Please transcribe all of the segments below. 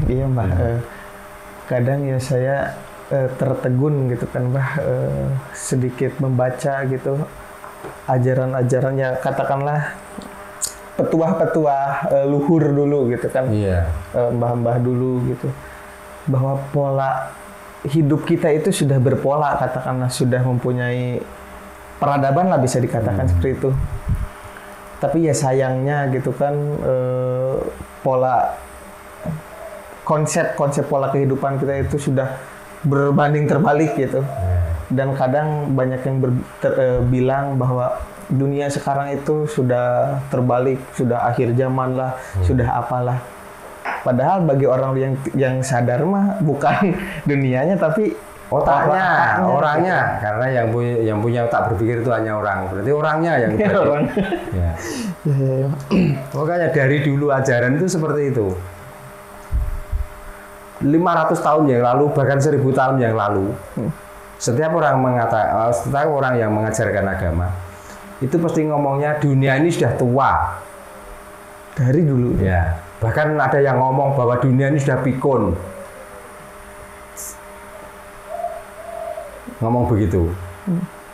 Iya Mbah, kadang ya saya tertegun gitu kan Mbah, sedikit membaca gitu ajaran-ajarannya, katakanlah petuah-petuah luhur dulu gitu kan, Iya. mbah-mbah dulu gitu, bahwa pola hidup kita itu sudah berpola, katakanlah sudah mempunyai peradaban lah bisa dikatakan seperti itu. Tapi ya sayangnya gitu kan, pola konsep pola kehidupan kita itu sudah berbanding terbalik gitu. Dan kadang banyak yang bilang bahwa dunia sekarang itu sudah terbalik, sudah akhir zaman lah, sudah apalah. Padahal bagi orang yang sadar mah bukan dunianya tapi Otaknya, orangnya, karena yang punya otak berpikir itu hanya orang. Berarti orangnya yang orang. Ya. Makanya dari dulu ajaran itu seperti itu. 500 tahun yang lalu, bahkan 1000 tahun yang lalu, setiap orang yang mengajarkan agama itu pasti ngomongnya dunia ini sudah tua. Dari dulu. Ya. Bahkan ada yang ngomong bahwa dunia ini sudah pikun. Ngomong begitu.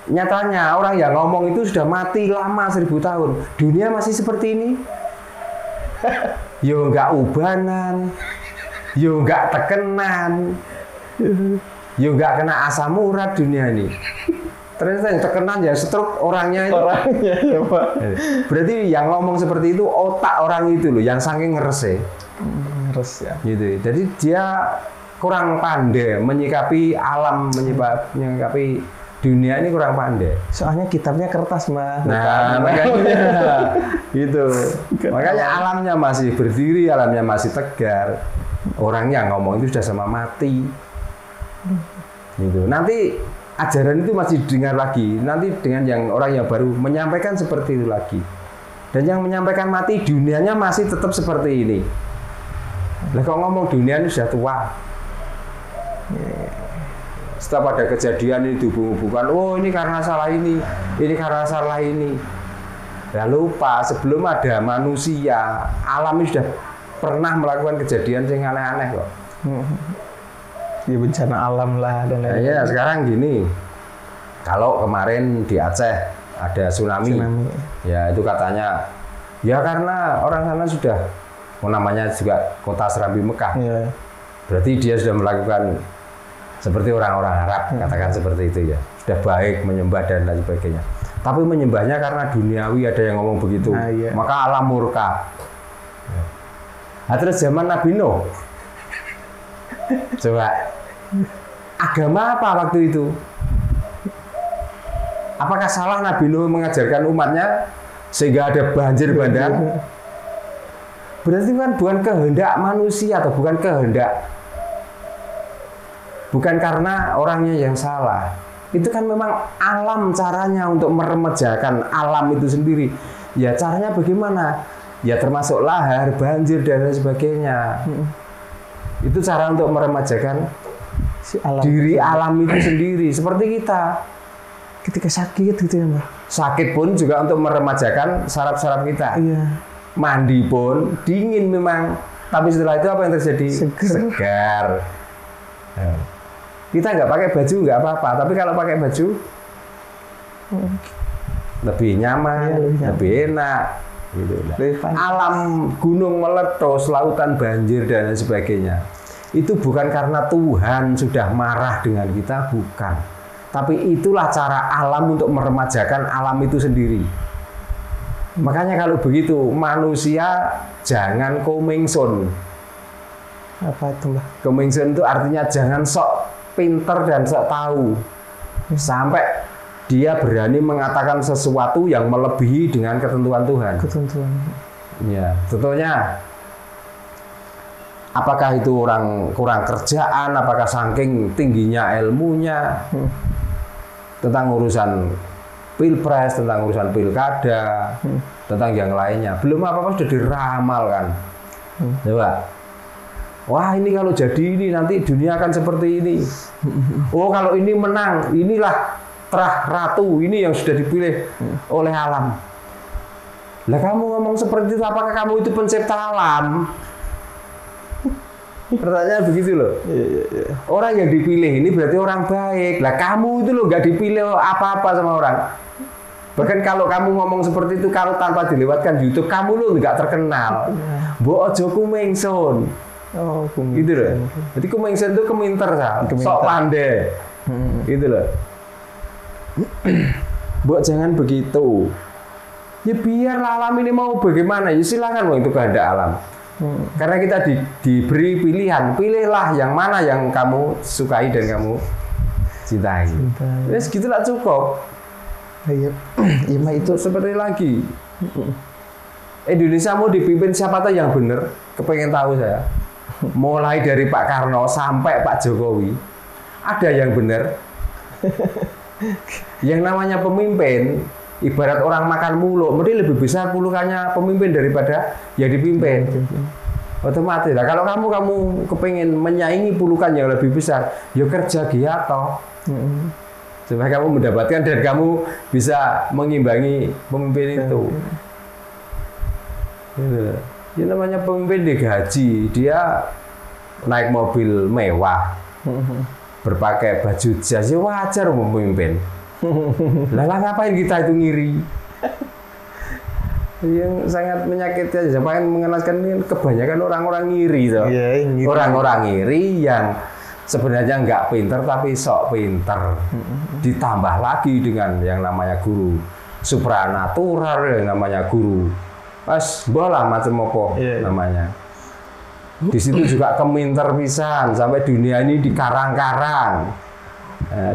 Nyatanya orang yang ngomong itu sudah mati lama 1000 tahun. Dunia masih seperti ini. Yo nggak ubanan, yo nggak tekenan, yo nggak kena asam urat dunia ini. Ternyata yang tekenan ya stroke orangnya itu. Orangnya ya Pak. Berarti yang ngomong seperti itu otak orang itu loh, yang saking ngeres Terus ya. gitu. Jadi dia kurang pandai menyikapi alam, menyikapi dunia ini kurang pandai. Soalnya kitabnya kertas Mbak. Nah, makanya gitu. Makanya alamnya masih berdiri, alamnya masih tegar. Orangnya ngomong itu sudah sama mati. Gitu. Nanti ajaran itu masih didengar lagi. Nanti dengan orang yang baru menyampaikan seperti itu lagi. Dan yang menyampaikan mati, dunianya masih tetap seperti ini. Lah kok ngomong dunia ini sudah tua. Setelah pada kejadian ini dihubung-hubungkan, oh ini karena salah ini karena salah ini. Ya lupa sebelum ada manusia, alam ini sudah pernah melakukan kejadian yang aneh-aneh kok. Ya bencana alam lah dan lain-lain. Ya sekarang gini, kalau kemarin di Aceh ada tsunami. Ya itu katanya, ya karena orang sana sudah, namanya juga kota Serambi Mekah. Ya. Berarti dia sudah melakukan seperti orang-orang Arab, katakan seperti itu ya. Sudah baik menyembah dan lain sebagainya. Tapi menyembahnya karena duniawi, ada yang ngomong begitu. Nah, iya. Maka alam murka. Nah, terus zaman Nabi Nuh. Coba. Agama apa waktu itu? Apakah salah Nabi Nuh mengajarkan umatnya sehingga ada banjir bandang? Berarti kan bukan kehendak manusia atau bukan kehendak. Bukan karena orangnya yang salah. Itu kan memang alam caranya untuk meremajakan alam itu sendiri. Ya caranya bagaimana? Ya termasuk lahar, banjir dan lain sebagainya. Itu cara untuk meremajakan diri alam itu sendiri. Seperti kita Ketika sakit gitu ya Mbak. sakit pun juga untuk meremajakan saraf-saraf kita. Iya. Mandi pun dingin memang. Tapi setelah itu apa yang terjadi? Segar. Ya. Kita nggak pakai baju nggak apa-apa, tapi kalau pakai baju lebih nyaman, lebih enak. Gitu. Alam gunung meletus, lautan banjir dan lain sebagainya. Itu bukan karena Tuhan sudah marah dengan kita, bukan. Tapi itulah cara alam untuk meremajakan alam itu sendiri. Makanya kalau begitu manusia jangan komingsun. Apa itu Mbak? Komingsun itu artinya jangan sok pinter dan sok tahu sampai dia berani mengatakan sesuatu yang melebihi dengan ketentuan Tuhan. Ketentuan. Ya, tentunya. Apakah itu orang kurang kerjaan? Apakah saking tingginya ilmunya tentang urusan pilpres, tentang urusan pilkada, tentang yang lainnya? Belum apa-apa sudah diramalkan. Coba. Wah ini kalau jadi ini nanti dunia akan seperti ini. Oh kalau ini menang, inilah terah ratu, ini yang sudah dipilih oleh alam. Lah kamu ngomong seperti itu, apakah kamu itu pencipta alam? Pertanyaan begitu loh. Orang yang dipilih ini berarti orang baik. Lah kamu itu loh nggak dipilih apa-apa sama orang. Bahkan kalau kamu ngomong seperti itu, kalau tanpa dilewatkan YouTube, kamu lo nggak terkenal. Mbok ojo kumengson. Oh, gitu loh. Jadi kumengson itu keminter, sok pandai. Gitu loh. Mbok jangan begitu. Ya biarlah alam ini mau bagaimana, ya silakan, itu kehendak alam. Karena kita diberi pilihan, pilihlah yang mana yang kamu sukai dan kamu cintai. Wes gitulah cukup. Iya, mah itu seperti lagi. Indonesia mau dipimpin siapa tahu yang benar? Kepengen tahu saya. Mulai dari Pak Karno sampai Pak Jokowi, ada yang benar. Yang namanya pemimpin, ibarat orang makan muluk, mungkin lebih besar pulukannya pemimpin daripada yang dipimpin. Otomatis lah. Kalau kamu kepengen menyaingi pulukan yang lebih besar, ya kerja giat toh. Supaya kamu mendapatkan dan kamu bisa mengimbangi pemimpin itu. Ya namanya pemimpin digaji, dia naik mobil mewah, berpakai baju jas, ya wajar memimpin. Lah ngapain kita itu ngiri? Yang sangat menyakitkan, saya pengen mengenaskan ini kebanyakan orang-orang ngiri toh. Orang-orang ngiri yang sebenarnya nggak pinter tapi sok pinter. Ditambah lagi dengan yang namanya guru supranatural, yang namanya guru pas bola macam apa namanya. Di situ juga keminter pisan, sampai dunia ini dikarang-karang.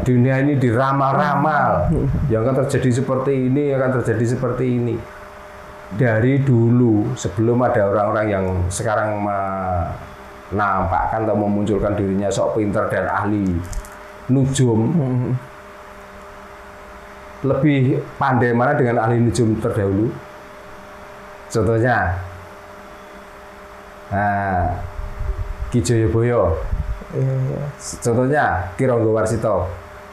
Dunia ini diramal-ramal. Yang akan terjadi seperti ini, akan terjadi seperti ini. Dari dulu sebelum ada orang-orang yang sekarang menampakkan atau memunculkan dirinya sok pinter dan ahli nujum, lebih pandai mana dengan ahli nujum terdahulu? Contohnya Ki Joyoboyo, contohnya Ki Ranggawarsita,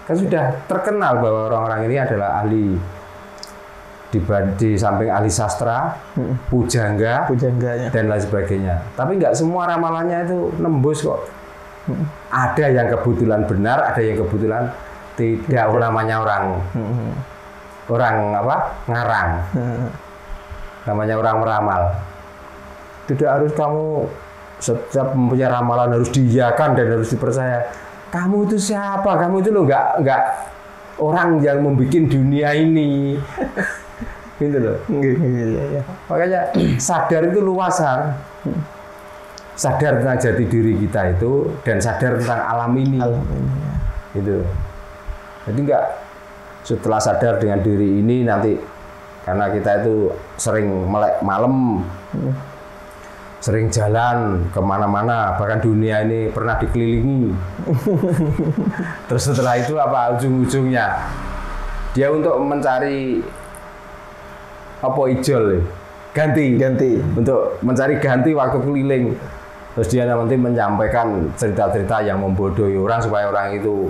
kan sudah terkenal bahwa orang-orang ini adalah ahli di samping ahli sastra, pujangga, dan lain sebagainya. Tapi nggak semua ramalannya itu nembus kok. Ada yang kebetulan benar, ada yang kebetulan tidak. Namanya orang apa? Ngarang. Namanya orang meramal. Tidak harus kamu setiap mempunyai ramalan harus diiyakan dan harus dipercaya. Kamu itu siapa? Kamu itu loh nggak orang yang membuat dunia ini. Gitu loh. Makanya sadar itu luasan. Sadar tentang jati diri kita itu dan sadar tentang alam ini. Gitu. Jadi enggak setelah sadar dengan diri ini nanti karena kita itu sering melek malam, sering jalan kemana-mana, bahkan dunia ini pernah dikelilingi. Terus setelah itu apa ujung-ujungnya? Dia untuk mencari apa ijol ganti untuk mencari ganti waktu keliling, terus dia nanti menyampaikan cerita-cerita yang membodohi orang supaya orang itu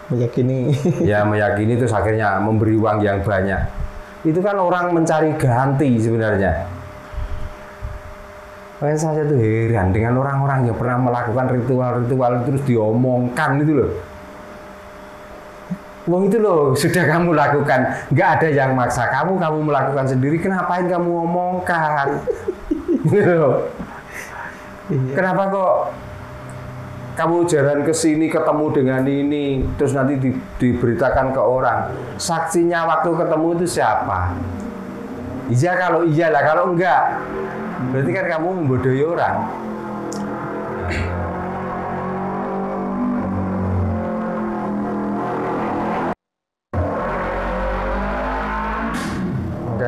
meyakini terus akhirnya memberi uang yang banyak. Itu kan orang mencari ganti sebenarnya. Makanya saya tuh heran dengan orang-orang yang pernah melakukan ritual-ritual terus diomongkan itu loh. Wong itu loh sudah kamu lakukan, nggak ada yang maksa kamu melakukan sendiri. Kenapain kamu omongkan? Gitu. Kenapa kok kamu jalan ke sini ketemu dengan ini, terus nanti diberitakan ke orang? Saksinya waktu ketemu itu siapa? Iya kalau iyalah, kalau enggak, berarti kan kamu membodohi orang.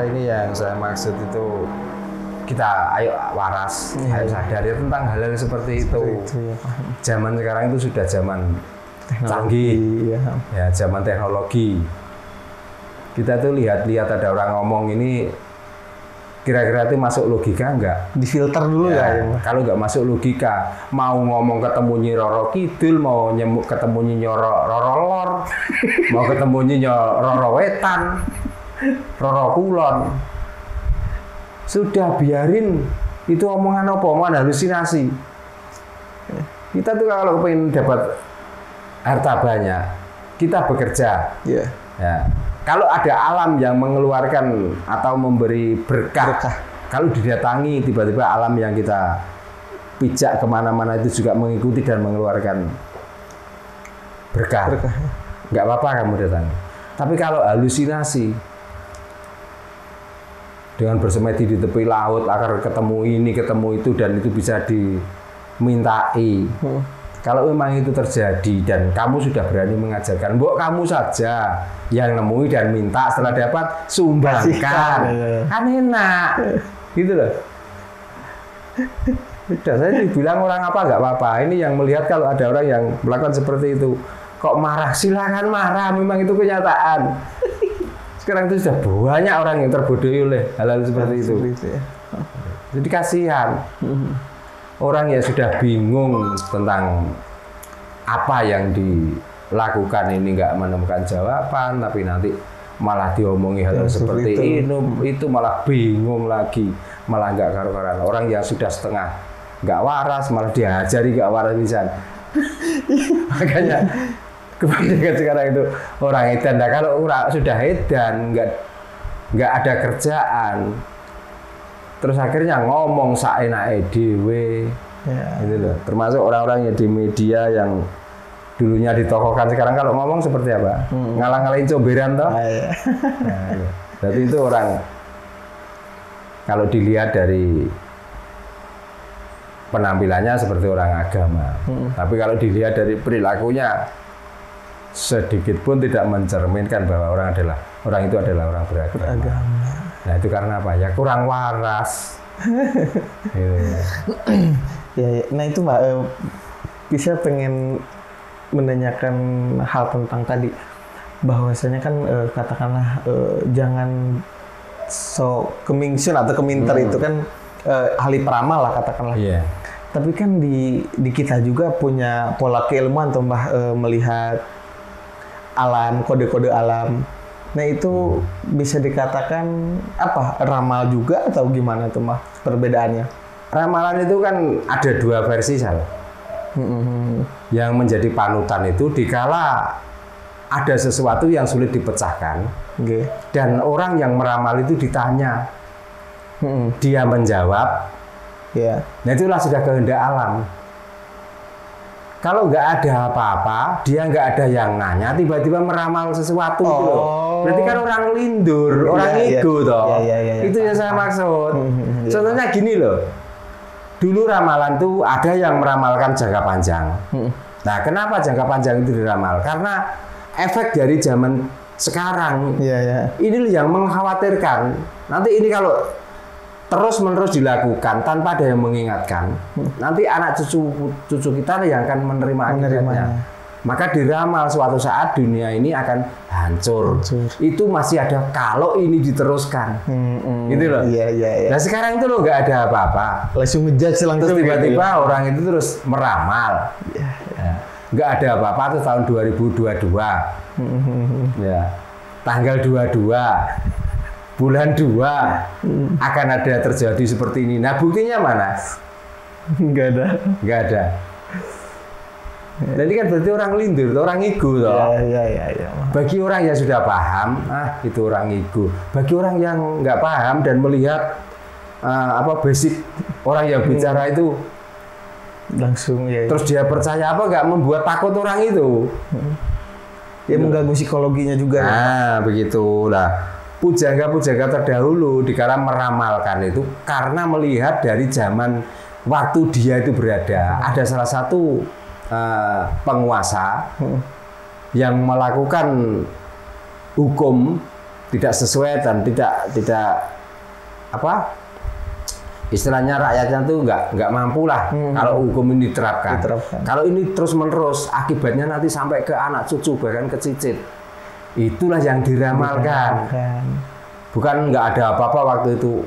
Ini yang saya maksud itu kita ayo waras, ayo sadar ya tentang hal-hal seperti itu. Zaman sekarang itu sudah zaman canggih, ya zaman teknologi. Kita tuh lihat ada orang ngomong ini kira-kira itu masuk logika enggak? Difilter dulu ya. Kalau enggak masuk logika, mau ngomong ketemu Nyi Roro Kidul, mau ketemu Nyi Roro Lor, mau ketemu Nyi Roro Wetan, Roro Kulon, sudah biarin itu omongan halusinasi. Kita tuh kalau pengen dapat harta banyak, kita bekerja. Iya. Ya. Kalau ada alam yang mengeluarkan atau memberi berkah, kalau didatangi tiba-tiba alam yang kita pijak kemana-mana itu juga mengikuti dan mengeluarkan berkah. Nggak apa-apa kamu datangi. Tapi kalau halusinasi dengan bersemedi di tepi laut agar ketemu ini, ketemu itu dan itu bisa dimintai. Kalau memang itu terjadi dan kamu sudah berani mengajarkan, mbok kamu saja yang nemui dan minta setelah dapat sumbangkan, kan enak, gitu loh. Sudah saya dibilang orang apa nggak apa-apa. Ini yang melihat kalau ada orang yang melakukan seperti itu, kok marah, silakan marah, memang itu kenyataan. Sekarang itu sudah banyak orang yang terbodohi oleh hal-hal seperti itu. Jadi kasihan. Orang yang sudah bingung tentang apa yang dilakukan ini nggak menemukan jawaban, tapi nanti malah diomongi hal seperti itu malah bingung lagi, malah nggak karu-karuan. Orang yang sudah setengah nggak waras malah diajari nggak waras pisan. Makanya kebanyakan sekarang itu orang edan. Nah, kalau orang sudah edan nggak ada kerjaan, terus akhirnya ngomong saenake dhewe. Ya. Gitu loh. Termasuk orang-orang yang di media yang dulunya ditokohkan, sekarang kalau ngomong seperti apa? Ngalang-ngalain comberan toh. Ya. Nah, berarti itu orang kalau dilihat dari penampilannya seperti orang agama. Tapi kalau dilihat dari perilakunya sedikit pun tidak mencerminkan bahwa orang itu adalah orang beragama. Nah itu karena apa? Ya kurang waras. Ya, nah itu Mbak, bisa pengen menanyakan hal tentang tadi, bahwasanya kan katakanlah jangan so kemingsun atau keminter itu kan ahli peramal lah katakanlah. Yeah. Tapi kan di kita juga punya pola keilmuan tuh Mbak, melihat alam, kode-kode alam. Nah itu bisa dikatakan apa, ramal juga atau gimana tuh Mbak perbedaannya? Ramalan itu kan ada dua versi Sal. Yang menjadi panutan itu dikala ada sesuatu yang sulit dipecahkan, dan orang yang meramal itu ditanya, dia menjawab, nah itulah sudah kehendak alam. Kalau nggak ada apa-apa, dia nggak ada yang nanya, tiba-tiba meramal sesuatu gitu loh. Berarti kan orang lindur, orang ego toh. Itu yang saya maksud. Contohnya gini loh. Dulu ramalan tuh ada yang meramalkan jangka panjang. Nah, kenapa jangka panjang itu diramal? Karena efek dari zaman sekarang. Ini yang mengkhawatirkan. Nanti ini kalau terus-menerus dilakukan tanpa ada yang mengingatkan, nanti anak cucu kita yang akan menerima akibatnya. Maka diramal suatu saat dunia ini akan hancur. Itu masih ada kalau ini diteruskan. Gitu loh. Nah sekarang itu loh nggak ada apa-apa. Langsung ngejudge langsung. Terus tiba-tiba orang itu terus meramal. Nggak ada apa-apa tuh tahun 2022. Ya. Tanggal 22. Bulan 2 akan ada terjadi seperti ini. Nah buktinya mana? Nggak ada. Jadi kan berarti orang lindur, orang ego toh. Bagi orang yang sudah paham, itu orang ego. Bagi orang yang nggak paham dan melihat basic orang yang bicara itu langsung terus dia percaya apa nggak membuat takut orang itu. Ya mengganggu psikologinya juga. Nah begitulah. Pujangga-pujangga terdahulu dikala meramalkan itu karena melihat dari zaman waktu dia itu berada, ada salah satu penguasa yang melakukan hukum tidak sesuai dan tidak apa istilahnya rakyatnya tuh nggak mampu lah kalau hukum ini diterapkan. Kalau ini terus menerus akibatnya nanti sampai ke anak cucu bahkan ke cicit. Itulah yang diramalkan. Bukan nggak ada apa-apa waktu itu.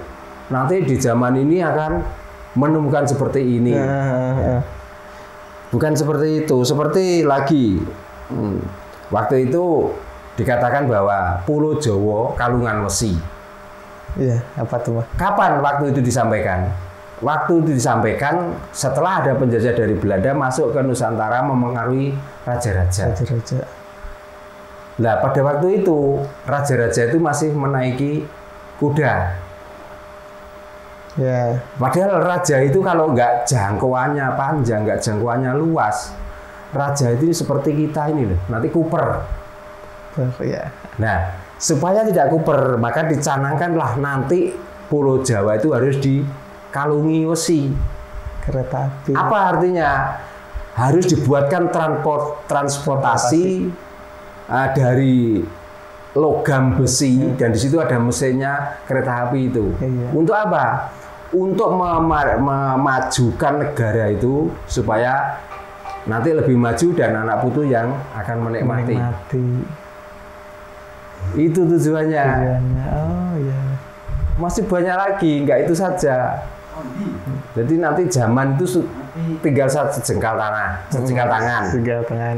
Nanti di zaman ini akan menemukan seperti ini. Bukan seperti itu. Seperti lagi waktu itu dikatakan bahwa Pulau Jawa kalungan wesi. Iya, apa tuh Mas? Kapan waktu itu disampaikan? waktu itu disampaikan setelah ada penjajah dari Belanda masuk ke Nusantara memengaruhi raja-raja. Raja-raja. Nah, pada waktu itu raja-raja itu masih menaiki kuda. Ya. Padahal raja itu kalau nggak jangkauannya panjang, nggak jangkauannya luas, raja itu seperti kita ini loh, nanti kuper. Ya. Nah, supaya tidak kuper, maka dicanangkanlah nanti Pulau Jawa itu harus dikalungi wesi. Kereta api. Apa artinya? Harus dibuatkan transportasi dari logam besi dan di situ ada mesinnya kereta api itu. Iya. Untuk apa? Untuk memajukan negara itu supaya nanti lebih maju dan anak putu yang akan menikmati. Itu tujuannya. Oh ya. Masih banyak lagi, nggak itu saja. Jadi nanti zaman itu tinggal sejengkal tangan. Sejengkal tangan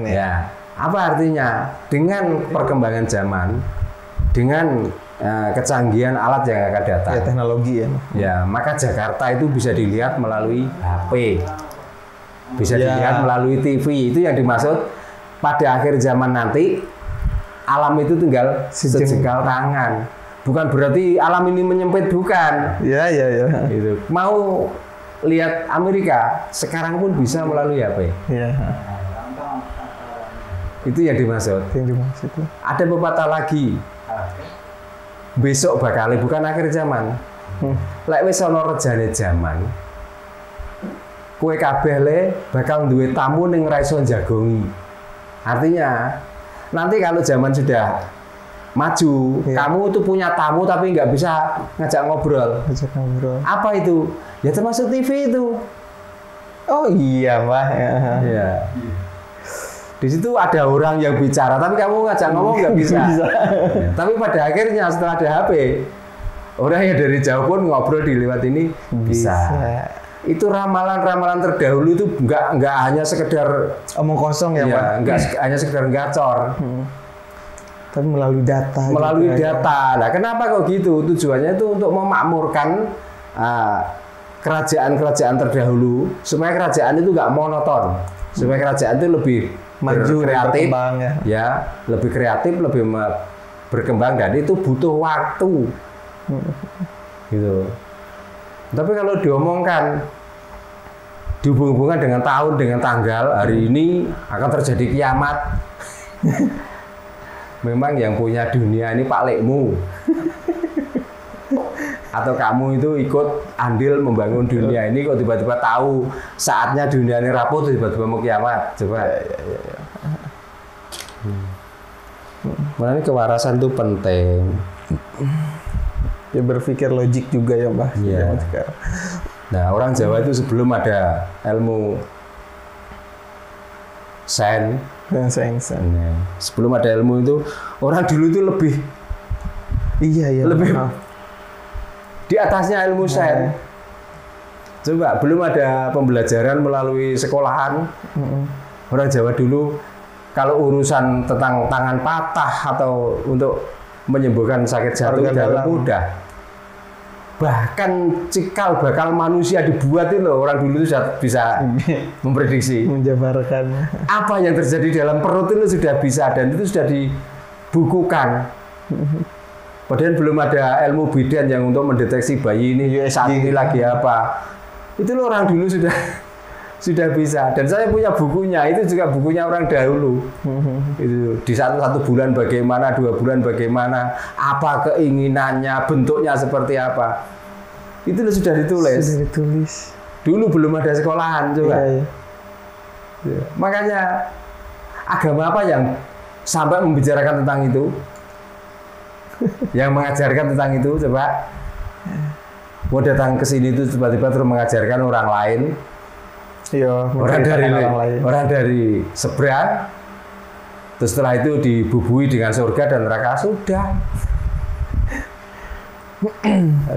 ya. Ya. Apa artinya? Dengan perkembangan zaman, dengan kecanggihan alat yang akan datang. Ya, teknologi ya. Ya, maka Jakarta itu bisa dilihat melalui HP. Bisa dilihat melalui TV. Itu yang dimaksud pada akhir zaman nanti alam itu tinggal sejengkal tangan. Bukan berarti alam ini menyempit, bukan. Ya. Gitu. Mau lihat Amerika sekarang pun bisa melalui HP. Ya. Itu yang dimaksud. Ada pepatah lagi. Besok bakal bukan akhir zaman. Lek wis ana rejane zaman. Kowe kabeh le bakal duwe tamu ning ra iso jagongi. Artinya nanti kalau zaman sudah maju, kamu tuh punya tamu tapi nggak bisa ngajak ngobrol. Apa itu? Ya termasuk TV itu. Oh iya, Pak. Ya. Di situ ada orang yang bicara, tapi kamu ngajak ngomong nggak bisa. Ya, tapi pada akhirnya setelah ada HP, orang yang dari jauh pun ngobrol di lewat ini bisa. Itu ramalan-ramalan terdahulu itu nggak hanya sekedar omong kosong ya, Pak. Nggak hanya sekedar gacor. Tapi melalui data. Melalui data. Nah, kenapa kok gitu? Tujuannya itu untuk memakmurkan kerajaan-kerajaan terdahulu supaya kerajaan itu nggak monoton, supaya kerajaan itu lebih maju, kreatif, ya, lebih kreatif, lebih berkembang, dan itu butuh waktu, gitu. Tapi kalau diomongkan, dihubung-hubungkan dengan tahun, dengan tanggal, hari ini akan terjadi kiamat. Memang yang punya dunia ini Pak Lekmu. Atau kamu itu ikut andil membangun dunia ini, kok tiba-tiba tahu saatnya dunia ini rapuh, tiba-tiba mau kiamat. Coba. Ya. Makanya kewarasan itu penting. Ya berpikir logik juga ya, Mbak. Ya. Nah, orang Jawa itu sebelum ada ilmu sains, sebelum ada ilmu itu, orang dulu itu lebih lebih di atasnya ilmu sains. Coba, belum ada pembelajaran melalui sekolahan. Orang Jawa dulu kalau urusan tentang tangan patah atau untuk menyembuhkan sakit jantung dalam mudah. Bahkan cikal bakal manusia dibuat itu loh, orang dulu sudah bisa memprediksi. Menjabarkan. Apa yang terjadi dalam perut itu sudah bisa, dan itu sudah dibukukan. Padahal belum ada ilmu bidan yang untuk mendeteksi bayi ini saat ini lagi apa. Itu loh orang dulu sudah bisa. Dan saya punya bukunya, itu juga bukunya orang dahulu. Itu di satu bulan bagaimana, 2 bulan bagaimana, apa keinginannya, bentuknya seperti apa. Itu loh sudah ditulis. Sudah ditulis. Dulu belum ada sekolahan coba. Ya. Makanya agama apa yang sampai membicarakan tentang itu? Yang mengajarkan tentang itu, coba. Mau datang ke sini itu tiba-tiba terus mengajarkan orang lain. Iya, orang dari seberang. Terus setelah itu dibubui dengan surga dan neraka, sudah.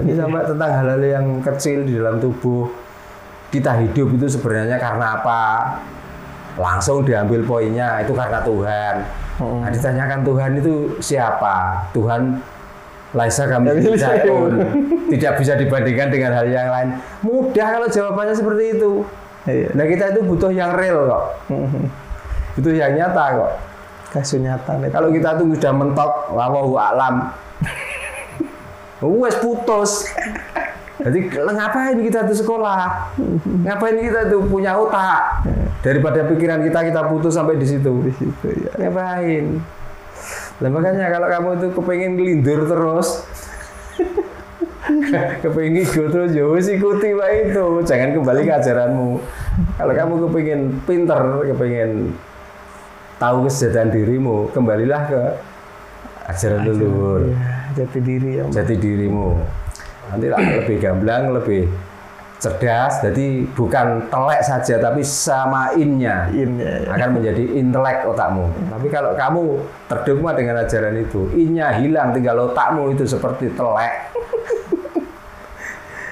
Ini sampai tentang hal-hal yang kecil di dalam tubuh kita hidup itu sebenarnya karena apa? Langsung diambil poinnya, itu karena Tuhan. Nah, ditanyakan Tuhan itu siapa? Tuhan Laisa kami syai'un. Tidak bisa dibandingkan dengan hal yang lain. Mudah kalau jawabannya seperti itu. Iya. Nah kita itu butuh yang real kok. Butuh yang nyata kok. Kasunyatan itu. Kalau kita tuh sudah mentok, wallahu a'lam. Wes putus. Jadi ngapain kita tuh sekolah? Ngapain kita tuh punya otak? Daripada pikiran kita putus sampai di situ. Di situ ya. Ngapain? Nah, makanya kalau kamu tuh kepengen ngelindur terus, kepengen ikut terus, ya wis ikuti wae itu. Jangan kembali ke ajaranmu. Kalau kamu kepengen pinter, kepengen tahu kesejahteraan dirimu, kembalilah ke ajaran leluhur. Iya, jati diri ya. Jati dirimu. Nanti lah lebih gamblang, lebih cerdas. Jadi bukan telek saja, tapi sama innya Ya. akan menjadi intelek otakmu. Tapi kalau kamu terdogma dengan ajaran itu, innya hilang, tinggal otakmu itu seperti telek.